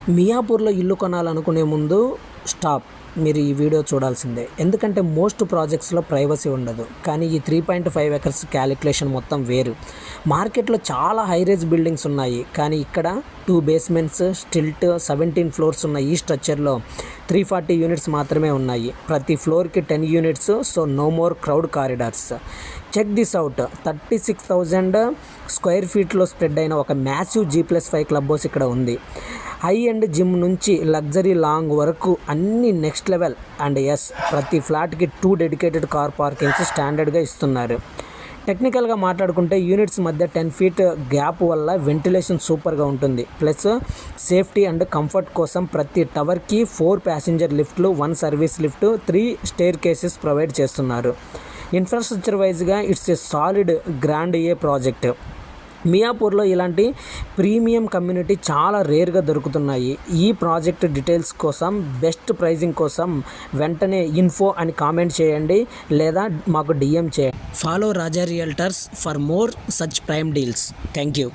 మియాపూర్లో ఇల్లు కొనాలనుకునే ముందు స్టాప్. మీరు ఈ వీడియో చూడాల్సిందే. ఎందుకంటే మోస్ట్ ప్రాజెక్ట్స్లో ప్రైవసీ ఉండదు, కానీ ఈ 3.5 ఎకర్స్ క్యాలిక్యులేషన్ మొత్తం వేరు. మార్కెట్లో చాలా హైరేజ్ బిల్డింగ్స్ ఉన్నాయి, కానీ ఇక్కడ 2 బేస్మెంట్స్, స్టిల్ట్, 17 ఫ్లోర్స్ ఉన్న ఈ స్ట్రక్చర్లో 340 యూనిట్స్ మాత్రమే ఉన్నాయి. ప్రతి ఫ్లోర్కి 10 units. So no more crowd corridors. Check this out. 36,000 square ఫీట్లో స్ప్రెడ్ అయిన ఒక మ్యాసివ్ G+5 క్లబ్ హౌస్ ఇక్కడ ఉంది. హై ఎండ్ జిమ్ నుంచి లగ్జరీ లాంగ్ వరకు అన్ని నెక్స్ట్ లెవెల్. అండ్ ఎస్, ప్రతి ఫ్లాట్కి 2 డెడికేటెడ్ కార్ పార్కింగ్స్ స్టాండర్డ్గా ఇస్తున్నారు. టెక్నికల్గా మాట్లాడుకుంటే యూనిట్స్ మధ్య 10 ఫీట్ గ్యాప్ వల్ల వెంటిలేషన్ సూపర్గా ఉంటుంది. ప్లస్ సేఫ్టీ అండ్ కంఫర్ట్ కోసం ప్రతి టవర్కి 4 ప్యాసింజర్ లిఫ్ట్లు, 1 service lift, 3 staircases provide చేస్తున్నారు. ఇన్ఫ్రాస్ట్రక్చర్ వైజ్గా it's a solid grand project. మియాపూర్లో ఇలాంటి ప్రీమియం కమ్యూనిటీ చాలా రేర్గా దొరుకుతున్నాయి. ఈ ప్రాజెక్ట్ డీటెయిల్స్ కోసం, బెస్ట్ ప్రైజింగ్ కోసం వెంటనే ఇన్ఫో అని కామెంట్ చేయండి, లేదా మాకు DM చేయండి. Follow Raja realtors for more such prime deals. Thank you.